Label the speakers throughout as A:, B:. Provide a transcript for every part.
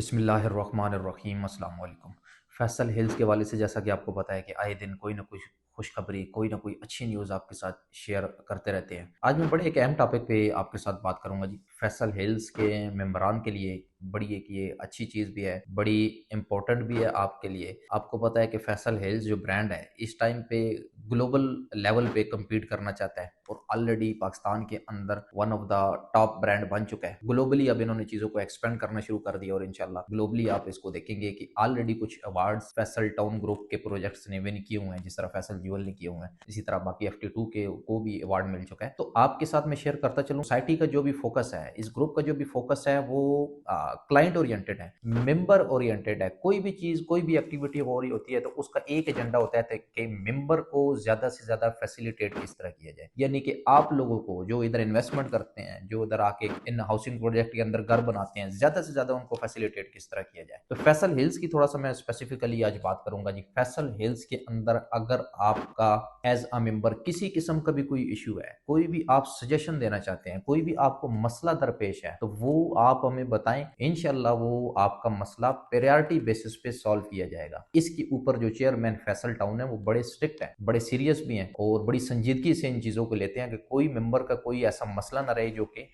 A: बिस्मिल्लाहिर्रहमानिर्रहीम अस्सलाम वालेकुम। फैसल हिल्स के हवाले से जैसा कि आपको पता है कि आए दिन कोई ना कोई खुशखबरी, कोई ना कोई अच्छी न्यूज़ आपके साथ शेयर करते रहते हैं। आज मैं बड़े एक अहम टॉपिक पे आपके साथ बात करूंगा जी। फैसल हिल्स के मेंबरान के लिए बड़ी एक ये अच्छी चीज़ भी है, बड़ी इम्पोर्टेंट भी है आपके लिए। आपको पता है कि फैसल हिल्स जो ब्रांड है इस टाइम पे ग्लोबल लेवल पे कम्पीट करना चाहता है और ऑलरेडी पाकिस्तान के अंदर one of the top brand बन चुका है। ग्लोबली अब इन्होंने चीज़ों को एक्सपेंड करना शुरू कर दिया और इंशाल्लाह ग्लोबली आप इसको देखेंगे कि ऑलरेडी कुछ अवार्ड्स फैसल टाउन ग्रुप के प्रोजेक्ट्स ने विन किए हुए हैं, जिस तरह फैसल ज्वेल ने किए हुए हैं, इसी तरह बाकी FT2 के को भी अवार्ड मिल चुका है। तो आपके साथ मैं शेयर करता चलूँ, सोसाइटी का जो भी फोकस है, इस ग्रुप का जो भी फोकस है वो क्लाइंट ओरिएंटेड है, मेंबर ओरिएंटेड है। कोई भी चीज़, कोई भी एक्टिविटी हो रही होती है तो उसका एक एजेंडा होता है कि मेंबर को ज़्यादा से ज़्यादा फैसिलिटेट किस तरह किया जाए। यानी कि आप लोगों को जो इधर इन्वेस्टमेंट करते हैं, जो इधर आके इन हाउसिंग प्रोजेक्ट के अंदर घर बनाते हैं, ज़्यादा से ज़्यादा उनको फैसिलिटेट किस तरह किया जाए। तो फैसल हिल्स की थोड़ा सा मैं स्पेसिफिकली आज बात करूंगा जी। फैसल हिल्स के अंदर अगर आपका एज अ मेंबर किसी किस्म का भी कोई इशू है, कोई भी आप सजेशन देना चाहते हैं, कोई भी आपको मसला दरपेश है, तो वो आप हमें बताएं। इंशाल्लाह वो आपका मसला प्रायोरिटी बेसिस पे सॉल्व किया जाएगा। इसके ऊपर जो चेयरमैन फैसल टाउन है वो बड़े स्ट्रिक्ट है, बड़े सीरियस भी हैं और बड़ी संजीदगी से इन चीजों को लेते हैं कि कोई मेंबर का कोई ऐसा मसला ना रहे जो कि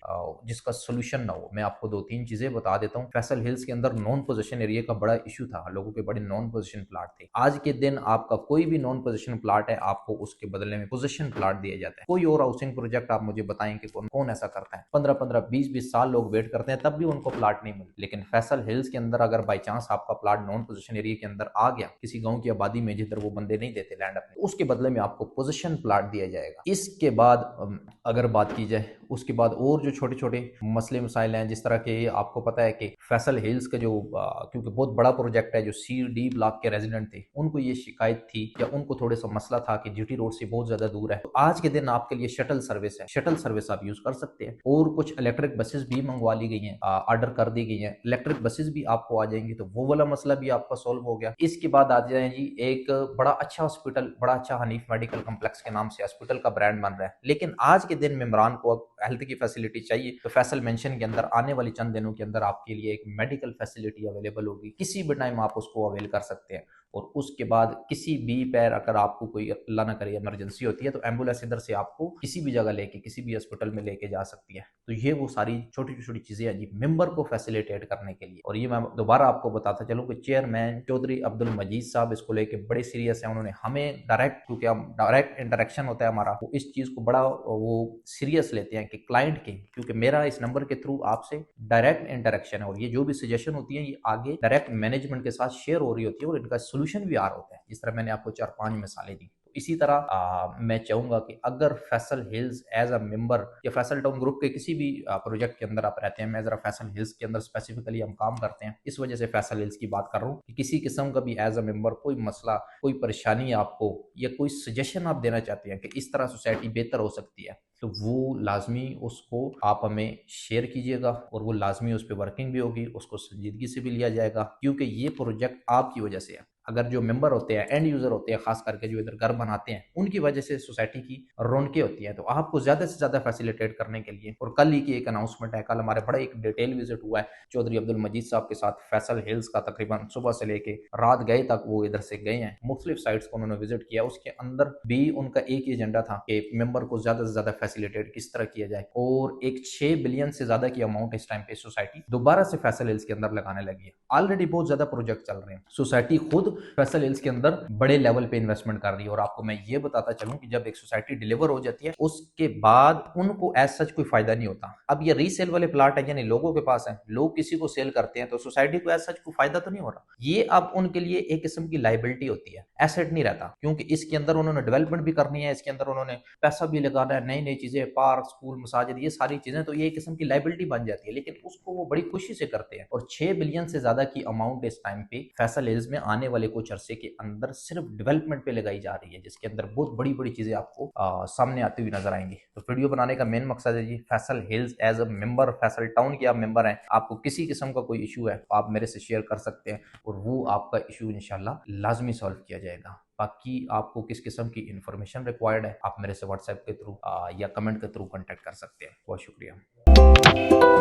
A: जिसका सोल्यूशन ना हो। मैं आपको दो तीन चीजें बता देता हूँ। फैसल हिल्स के अंदर नॉन पोजीशन एरिया का बड़ा इशू था, लोगों के बड़े नॉन पोजीशन प्लाट थे। आज के दिन आपका कोई भी नॉन पोजीशन प्लाट है, आपको उसके बदले में पोजीशन प्लाट दिया जाता है। कोई और हाउसिंग प्रोजेक्ट आप मुझे बताएं कि कौन ऐसा करता है? 15-15 20-20 साल लोग वेट करते हैं, तब भी उनको प्लाट नहीं मिलता। लेकिन फैसल हिल्स के अंदर अगर बाई चांस आपका प्लाट नॉन पोजीशन एरिया के अंदर आ गया, किसी गांव की आबादी में जिधर वो बंदे नहीं देते लैंड अपने, उसके बदले में आपको पोजीशन प्लाट दिया जाएगा। इसके बाद अगर बात की जाए, उसके बाद और जो छोटे छोटे मसले मसाइल हैं, जिस तरह के आपको पता है कि फैसल हिल्स का जो क्योंकि बहुत बड़ा प्रोजेक्ट है, जो C-D ब्लॉक के रेजिडेंट थे उनको ये शिकायत थी या उनको थोड़े सा मसला था कि GT रोड से बहुत ज्यादा दूर है। तो आज के दिन आपके लिए शटल सर्विस है, शटल सर्विस आप यूज कर सकते हैं। और कुछ इलेक्ट्रिक बसेस भी मंगवा ली गई हैं, ऑर्डर कर दी गई हैं, इलेक्ट्रिक बसेस भी आपको आ जाएंगी, तो वो वाला मसला भी आपका सॉल्व हो गया। इसके बाद आ जाए जी, एक बड़ा अच्छा हॉस्पिटल, बड़ा अच्छा हनीफ मेडिकल कम्प्लेक्स के नाम से हॉस्पिटल का ब्रांड बन रहा है। लेकिन आज के दिन मेम्बरान को हेल्थ की फैसिलिटी चाहिए तो फैसल मेंशन के अंदर आने वाली चंद दिनों के अंदर आपके लिए एक मेडिकल फैसिलिटी अवेलेबल होगी। किसी भी टाइम आप उसको अवेल कर सकते हैं। और उसके बाद किसी भी पैर अगर आपको कोई अल्लाह ना करे इमरजेंसी होती है तो एम्बुलेंस इधर से आपको किसी भी जगह लेके, किसी भी हॉस्पिटल में लेके जा सकती है। तो ये वो सारी छोटी छोटी चीजें हैं जी, मेंबर को फैसिलिटेट करने के लिए। और ये मैं दोबारा आपको बताता चलूँ कि चेयरमैन चौधरी अब्दुल मजीद साहब इसको लेके बड़े सीरियस है। उन्होंने हमें डायरेक्ट, क्योंकि हम डायरेक्ट इंटरेक्शन होता है हमारा, वो इस चीज को बड़ा वो सीरियस लेते हैं कि क्लाइंट के, क्योंकि मेरा इस नंबर के थ्रू आपसे डायरेक्ट इंटरेक्शन है और ये जो भी सजेशन होती है ये आगे डायरेक्ट मैनेजमेंट के साथ शेयर हो रही होती है और इनका सोल्यूशन भी आ रहा होता है। जिस तरह मैंने आपको 4-5 मिसालें दी, तो इसी तरह मैं चाहूंगा कि अगर Faisal hills as a member या फैसल टाउन ग्रुप के किसी भी प्रोजेक्ट के अंदर आप रहते हैं, मैं जरा फैसल हिल्स के अंदर स्पेसिफिकली हम काम करते हैं, इस वजह से फैसल हिल्स की बात कर रहा हूँ कि किसी किस्म का भी एज अ मेंबर कोई मसला, कोई परेशानी आपको या कोई सजेशन आप देना चाहते हैं कि इस तरह सोसाइटी बेहतर हो सकती है, तो वो लाजमी उसको आप हमें शेयर कीजिएगा और वो लाजमी उस पर वर्किंग भी होगी, उसको संजीदगी से भी लिया जाएगा, क्योंकि ये प्रोजेक्ट आपकी वजह से है। अगर जो मेंबर होते हैं, एंड यूजर होते हैं, खास करके जो इधर घर बनाते हैं, उनकी वजह से सोसाइटी की रौनकें होती हैं। तो आपको ज्यादा से ज्यादा फैसिलिटेट करने के लिए, और कल ही की एक अनाउंसमेंट है, कल हमारे बड़ा एक डिटेल विजिट हुआ है चौधरी अब्दुल मजीद साहब के साथ फैसल हिल्स का। तकरीबन सुबह से लेके रात गए तक वो इधर से गए हैं, मुख्तलिफ साइट्स को उन्होंने विजिट किया। उसके अंदर भी उनका एक ही एजेंडा था कि मेंबर को ज्यादा से ज्यादा फैसिलिटेट किस तरह किया जाए। और एक 6 बिलियन से ज्यादा की अमाउंट इस टाइम पे सोसाइटी दोबारा से फैसल हिल्स के अंदर लगाने लगी है। ऑलरेडी बहुत ज्यादा प्रोजेक्ट चल रहे हैं, सोसाइटी खुद फैसल हिल्स के अंदर बड़े लेवल पे इन्वेस्टमेंट कर रही है। और आपको मैं ये बताता चलूं कि जब एक सोसाइटी डिलीवर हो जाती है उसके बाद उनको एज सच कोई फायदा नहीं होता। अब ये रीसेल वाले प्लाट है, यानी लोगों के पास है, लोग किसी को सेल करते हैं, तो सोसाइटी को एज सच कोई फायदा तो नहीं हो रहा। ये अब उनके लिए एक किस्म की लाइबिलिटी होती है, एसेट नहीं रहता, क्योंकि इसके अंदर उन्होंने डेवलपमेंट भी करनी है, इसके अंदर उन्होंने पैसा भी लगाना है, नई नई चीजें, पार्क, स्कूल, मसाजिद, ये सारी चीजें, तो ये एक किस्म की लाइबिलिटी बन जाती है। लेकिन उसको वो बड़ी खुशी से करते हैं। और 6 बिलियन से ज्यादा की अमाउंट इस टाइम पे फैसल हिल्स में आने वाले कुछ अरसे के अंदर सिर्फ डेवलपमेंट पे लगाई जा रही है, जिसके अंदर बहुत बड़ी बड़ी चीजें आपको सामने आती हुई नजर आएंगी। तो वीडियो बनाने का मेन मकसद है जी, Faisal hills as a member, Faisal Town के आप मेंबर हैं, आपको किसी किस्म का कोई इशू है तो आप मेरे से शेयर कर सकते हैं और वो आपका इशू इंशाल्लाह लाजमी सॉल्व किया जाएगा। बाकी आपको किस किस्म की इंफॉर्मेशन रिक्वायर्ड है, आप मेरे से व्हाट्सएप के थ्रू या कमेंट के थ्रू कांटेक्ट कर सकते हैं। बहुत शुक्रिया।